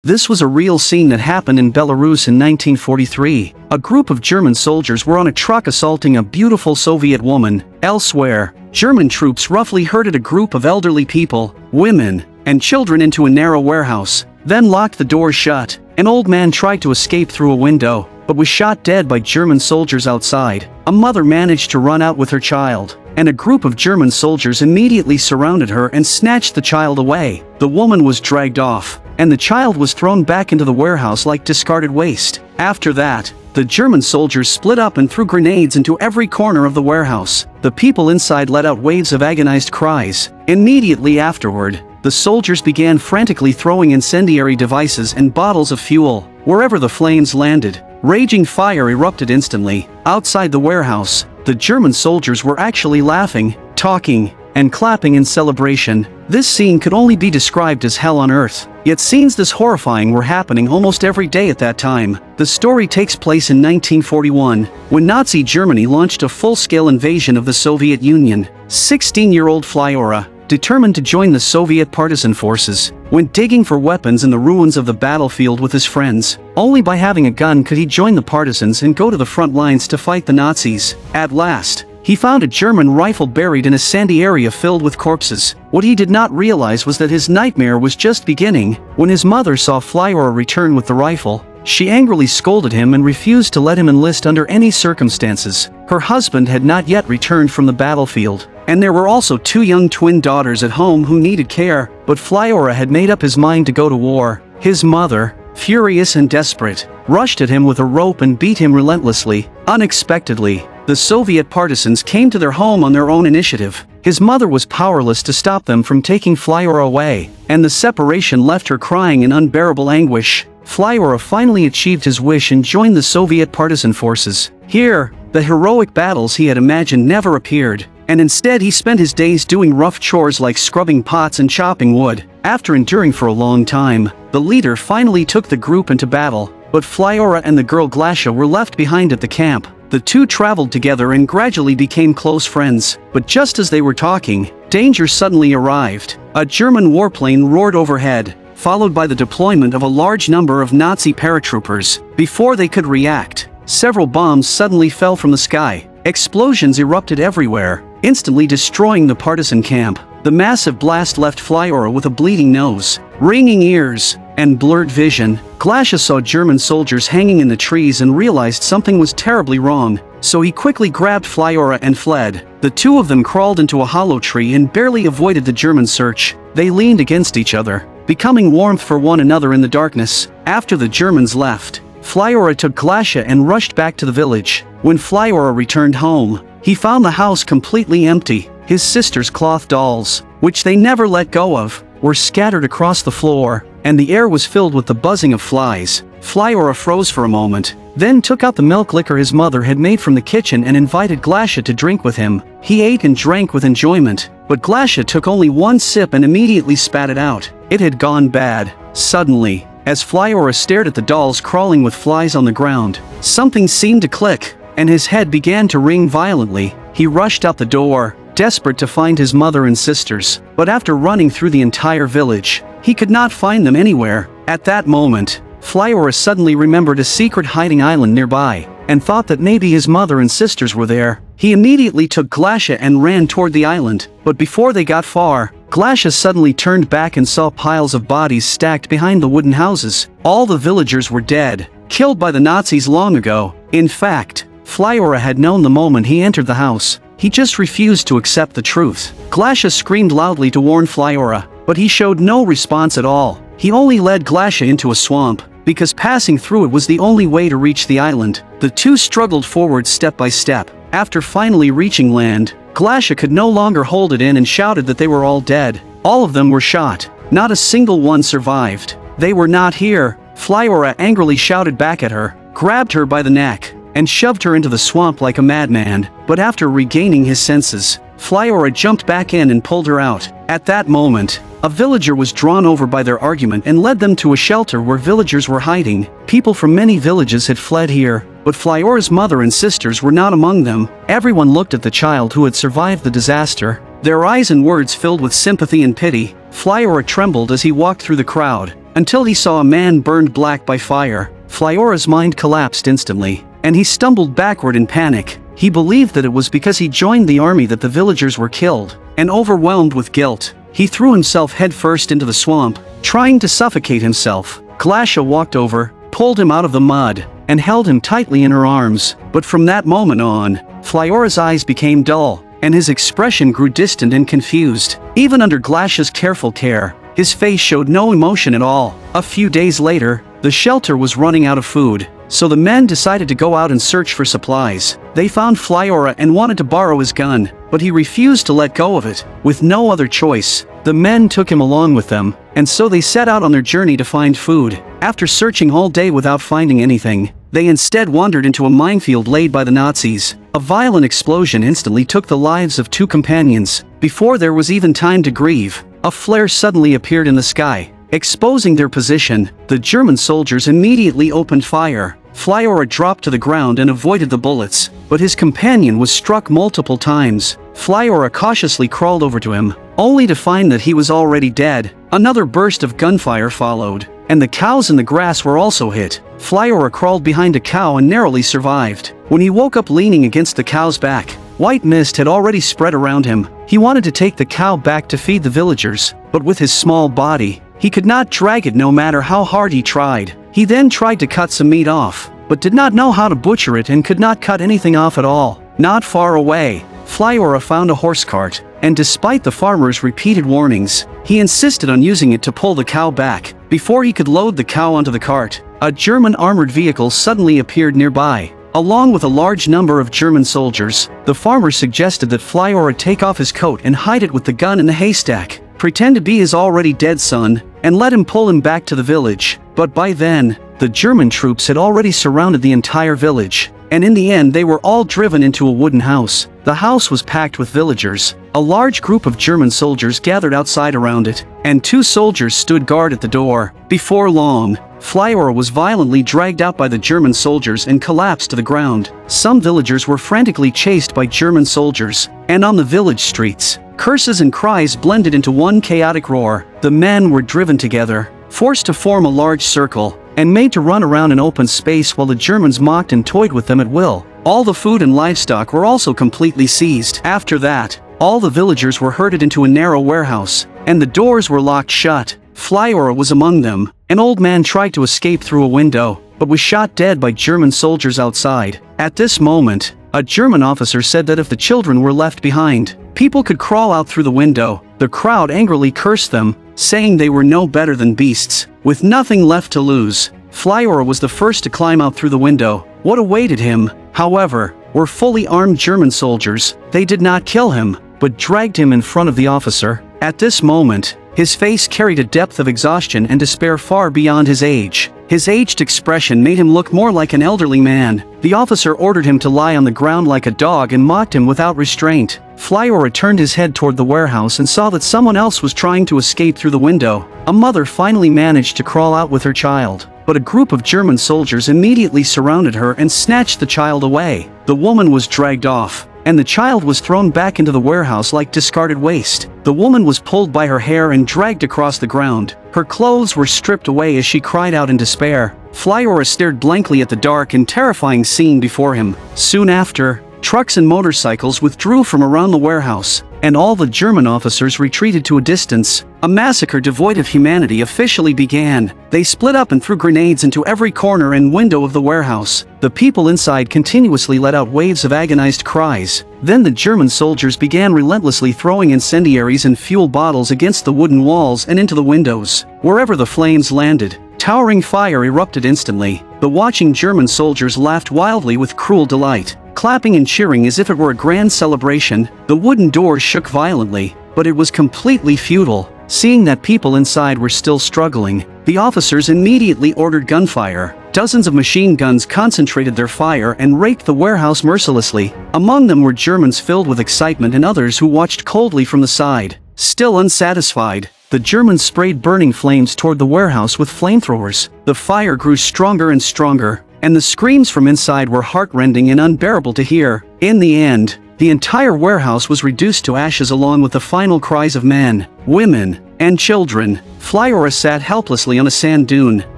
This was a real scene that happened in Belarus in 1943. A group of German soldiers were on a truck assaulting a beautiful Soviet woman. Elsewhere, German troops roughly herded a group of elderly people, women, and children into a narrow warehouse, then locked the doors shut. An old man tried to escape through a window, but was shot dead by German soldiers outside. A mother managed to run out with her child, and a group of German soldiers immediately surrounded her and snatched the child away. The woman was dragged off, and the child was thrown back into the warehouse like discarded waste. After that, the German soldiers split up and threw grenades into every corner of the warehouse. The people inside let out waves of agonized cries. Immediately afterward, the soldiers began frantically throwing incendiary devices and bottles of fuel wherever the flames landed. Raging fire erupted instantly. Outside the warehouse, the German soldiers were actually laughing, talking, and clapping in celebration. This scene could only be described as hell on earth. Yet scenes this horrifying were happening almost every day at that time. The story takes place in 1941, when Nazi Germany launched a full-scale invasion of the Soviet Union. 16-year-old Flyora, determined to join the Soviet partisan forces, went digging for weapons in the ruins of the battlefield with his friends. Only by having a gun could he join the Partisans and go to the front lines to fight the Nazis. At last, he found a German rifle buried in a sandy area filled with corpses. What he did not realize was that his nightmare was just beginning. When his mother saw Flyora return with the rifle, she angrily scolded him and refused to let him enlist under any circumstances. Her husband had not yet returned from the battlefield, and there were also two young twin daughters at home who needed care, but Flyora had made up his mind to go to war. His mother, furious and desperate, rushed at him with a rope and beat him relentlessly. Unexpectedly, the Soviet partisans came to their home on their own initiative. His mother was powerless to stop them from taking Flyora away, and the separation left her crying in unbearable anguish. Flyora finally achieved his wish and joined the Soviet partisan forces. Here, the heroic battles he had imagined never appeared, and instead he spent his days doing rough chores like scrubbing pots and chopping wood. After enduring for a long time, the leader finally took the group into battle, but Flyora and the girl Glasha were left behind at the camp. The two traveled together and gradually became close friends, but just as they were talking, danger suddenly arrived. A German warplane roared overhead, followed by the deployment of a large number of Nazi paratroopers. Before they could react, several bombs suddenly fell from the sky. Explosions erupted everywhere, instantly destroying the partisan camp. The massive blast left Flyora with a bleeding nose, ringing ears, and blurred vision. Glasha saw German soldiers hanging in the trees and realized something was terribly wrong, so he quickly grabbed Flyora and fled. The two of them crawled into a hollow tree and barely avoided the German search. They leaned against each other, becoming warmth for one another in the darkness. After the Germans left, Flyora took Glasha and rushed back to the village. When Flyora returned home, he found the house completely empty. His sister's cloth dolls, which they never let go of, were scattered across the floor, and the air was filled with the buzzing of flies. Flyora froze for a moment, then took out the milk liquor his mother had made from the kitchen and invited Glasha to drink with him. He ate and drank with enjoyment, but Glasha took only one sip and immediately spat it out. It had gone bad. Suddenly, as Flyora stared at the dolls crawling with flies on the ground, something seemed to click, and his head began to ring violently. He rushed out the door, desperate to find his mother and sisters, but after running through the entire village, he could not find them anywhere. At that moment, Flyora suddenly remembered a secret hiding island nearby, and thought that maybe his mother and sisters were there. He immediately took Glasha and ran toward the island, but before they got far, Glasha suddenly turned back and saw piles of bodies stacked behind the wooden houses. All the villagers were dead, killed by the Nazis long ago. In fact, Flyora had known the moment he entered the house. He just refused to accept the truth. Glasha screamed loudly to warn Flyora, but he showed no response at all. He only led Glasha into a swamp, because passing through it was the only way to reach the island. The two struggled forward step by step. After finally reaching land, Glasha could no longer hold it in and shouted that they were all dead. All of them were shot. Not a single one survived. They were not here. Flyora angrily shouted back at her, grabbed her by the neck, and shoved her into the swamp like a madman. But after regaining his senses, Flyora jumped back in and pulled her out. At that moment, a villager was drawn over by their argument and led them to a shelter where villagers were hiding. People from many villages had fled here, but Flyora's mother and sisters were not among them. Everyone looked at the child who had survived the disaster, their eyes and words filled with sympathy and pity. Flyora trembled as he walked through the crowd, until he saw a man burned black by fire. Flyora's mind collapsed instantly, and he stumbled backward in panic. He believed that it was because he joined the army that the villagers were killed, and overwhelmed with guilt, he threw himself headfirst into the swamp, trying to suffocate himself. Glasha walked over, pulled him out of the mud, and held him tightly in her arms. But from that moment on, Flyora's eyes became dull, and his expression grew distant and confused. Even under Glasha's careful care, his face showed no emotion at all. A few days later, the shelter was running out of food, so the men decided to go out and search for supplies. They found Flyora and wanted to borrow his gun, but he refused to let go of it. With no other choice, the men took him along with them, and so they set out on their journey to find food. After searching all day without finding anything, they instead wandered into a minefield laid by the Nazis. A violent explosion instantly took the lives of two companions. Before there was even time to grieve, a flare suddenly appeared in the sky, exposing their position. The German soldiers immediately opened fire. Flyora dropped to the ground and avoided the bullets, but his companion was struck multiple times. Flyora cautiously crawled over to him, only to find that he was already dead. Another burst of gunfire followed, and the cows in the grass were also hit. Flyora crawled behind a cow and narrowly survived. When he woke up leaning against the cow's back, white mist had already spread around him. He wanted to take the cow back to feed the villagers, but with his small body, he could not drag it no matter how hard he tried. He then tried to cut some meat off, but did not know how to butcher it and could not cut anything off at all. Not far away, Flyora found a horse cart, and despite the farmer's repeated warnings, he insisted on using it to pull the cow back. Before he could load the cow onto the cart, a German armored vehicle suddenly appeared nearby, along with a large number of German soldiers. The farmer suggested that Flyora take off his coat and hide it with the gun in the haystack, pretend to be his already dead son, and let him pull him back to the village. But by then, the German troops had already surrounded the entire village, and in the end they were all driven into a wooden house. The house was packed with villagers. A large group of German soldiers gathered outside around it, and two soldiers stood guard at the door. Before long, Flyora was violently dragged out by the German soldiers and collapsed to the ground. Some villagers were frantically chased by German soldiers, and on the village streets, curses and cries blended into one chaotic roar. The men were driven together, forced to form a large circle, and made to run around an open space while the Germans mocked and toyed with them at will. All the food and livestock were also completely seized. After that, all the villagers were herded into a narrow warehouse, and the doors were locked shut. Flyora was among them. An old man tried to escape through a window, but was shot dead by German soldiers outside. At this moment, a German officer said that if the children were left behind, people could crawl out through the window. The crowd angrily cursed them, saying they were no better than beasts. With nothing left to lose, Flyora was the first to climb out through the window. What awaited him, however, were fully armed German soldiers. They did not kill him, but dragged him in front of the officer. At this moment, his face carried a depth of exhaustion and despair far beyond his age. His aged expression made him look more like an elderly man. The officer ordered him to lie on the ground like a dog and mocked him without restraint. Flyora turned his head toward the warehouse and saw that someone else was trying to escape through the window. A mother finally managed to crawl out with her child, but a group of German soldiers immediately surrounded her and snatched the child away. The woman was dragged off, and the child was thrown back into the warehouse like discarded waste. The woman was pulled by her hair and dragged across the ground. Her clothes were stripped away as she cried out in despair. Flyora stared blankly at the dark and terrifying scene before him. Soon after, trucks and motorcycles withdrew from around the warehouse, and all the German officers retreated to a distance. A massacre devoid of humanity officially began. They split up and threw grenades into every corner and window of the warehouse. The people inside continuously let out waves of agonized cries. Then the German soldiers began relentlessly throwing incendiaries and fuel bottles against the wooden walls and into the windows. Wherever the flames landed, towering fire erupted instantly. The watching German soldiers laughed wildly with cruel delight, clapping and cheering as if it were a grand celebration. The wooden doors shook violently, but it was completely futile. Seeing that people inside were still struggling, the officers immediately ordered gunfire. Dozens of machine guns concentrated their fire and raked the warehouse mercilessly. Among them were Germans filled with excitement and others who watched coldly from the side. Still unsatisfied, the Germans sprayed burning flames toward the warehouse with flamethrowers. The fire grew stronger and stronger, and the screams from inside were heart-rending and unbearable to hear. In the end, the entire warehouse was reduced to ashes along with the final cries of men, women, and children. Flyorus sat helplessly on a sand dune,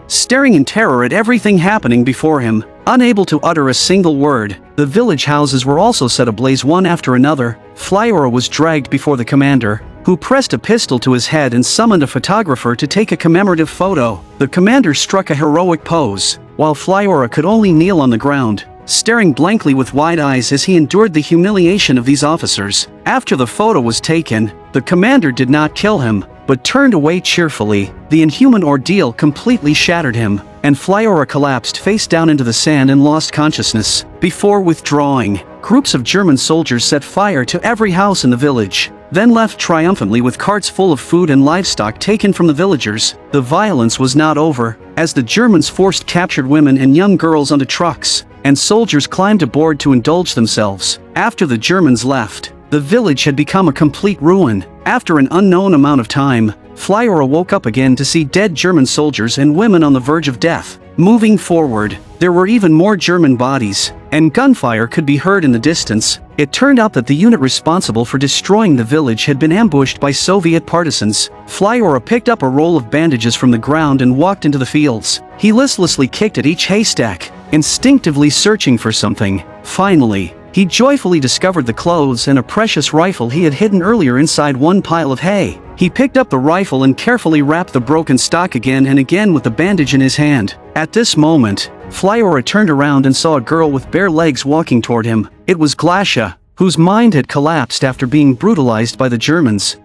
staring in terror at everything happening before him, unable to utter a single word. The village houses were also set ablaze one after another. Flyorus was dragged before the commander, who pressed a pistol to his head and summoned a photographer to take a commemorative photo. The commander struck a heroic pose, while Flyorus could only kneel on the ground, staring blankly with wide eyes as he endured the humiliation of these officers. After the photo was taken, the commander did not kill him, but turned away cheerfully. The inhuman ordeal completely shattered him, and Flyorus collapsed face down into the sand and lost consciousness. Before withdrawing, groups of German soldiers set fire to every house in the village, then left triumphantly with carts full of food and livestock taken from the villagers. The violence was not over, as the Germans forced captured women and young girls onto trucks, and soldiers climbed aboard to indulge themselves. After the Germans left, the village had become a complete ruin. After an unknown amount of time, Flyorus woke up again to see dead German soldiers and women on the verge of death. Moving forward, there were even more German bodies, and gunfire could be heard in the distance. It turned out that the unit responsible for destroying the village had been ambushed by Soviet partisans. Flyorus picked up a roll of bandages from the ground and walked into the fields. He listlessly kicked at each haystack, instinctively searching for something. Finally, he joyfully discovered the clothes and a precious rifle he had hidden earlier inside one pile of hay. He picked up the rifle and carefully wrapped the broken stock again and again with the bandage in his hand. At this moment, Flyorus turned around and saw a girl with bare legs walking toward him. It was Glasha, whose mind had collapsed after being brutalized by the Germans.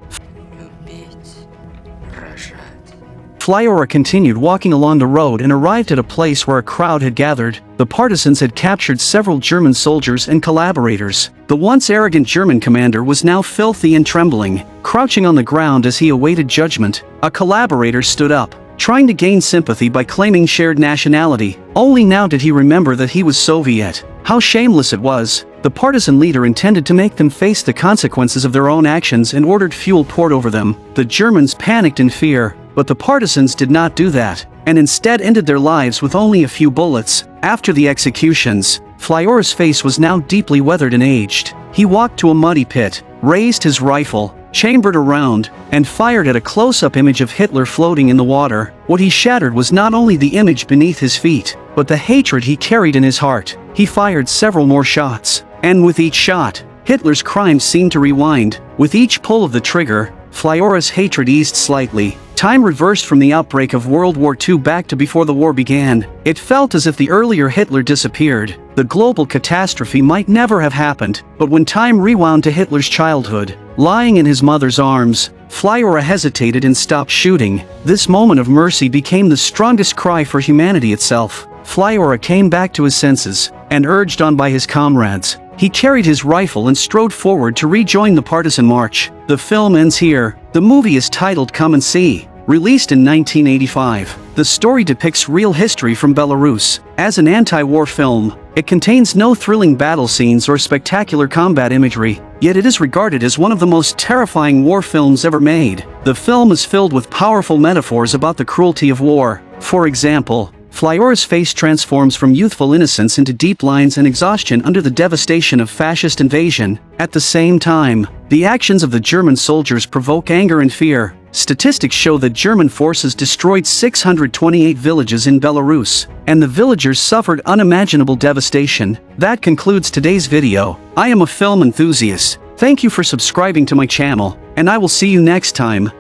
Flyorus continued walking along the road and arrived at a place where a crowd had gathered. The partisans had captured several German soldiers and collaborators. The once arrogant German commander was now filthy and trembling, crouching on the ground as he awaited judgment. A collaborator stood up, trying to gain sympathy by claiming shared nationality. Only now did he remember that he was Soviet. How shameless it was. The partisan leader intended to make them face the consequences of their own actions and ordered fuel poured over them. The Germans panicked in fear, but the partisans did not do that, and instead ended their lives with only a few bullets. After the executions, Flyorus' face was now deeply weathered and aged. He walked to a muddy pit, raised his rifle, chambered around, and fired at a close-up image of Hitler floating in the water. What he shattered was not only the image beneath his feet, but the hatred he carried in his heart. He fired several more shots, and with each shot, Hitler's crimes seemed to rewind. With each pull of the trigger, Flyorus' hatred eased slightly. Time reversed from the outbreak of World War II back to before the war began. It felt as if the earlier Hitler disappeared. The global catastrophe might never have happened, but when time rewound to Hitler's childhood, lying in his mother's arms, Flyorus hesitated and stopped shooting. This moment of mercy became the strongest cry for humanity itself. Flyorus came back to his senses, and urged on by his comrades, he carried his rifle and strode forward to rejoin the partisan march. The film ends here. The movie is titled Come and See. Released in 1985, the story depicts real history from Belarus. As an anti-war film, it contains no thrilling battle scenes or spectacular combat imagery, yet it is regarded as one of the most terrifying war films ever made. The film is filled with powerful metaphors about the cruelty of war. For example, Flyorus' face transforms from youthful innocence into deep lines and exhaustion under the devastation of fascist invasion. At the same time, the actions of the German soldiers provoke anger and fear. Statistics show that German forces destroyed 628 villages in Belarus, and the villagers suffered unimaginable devastation. That concludes today's video. I am a film enthusiast. Thank you for subscribing to my channel, and I will see you next time.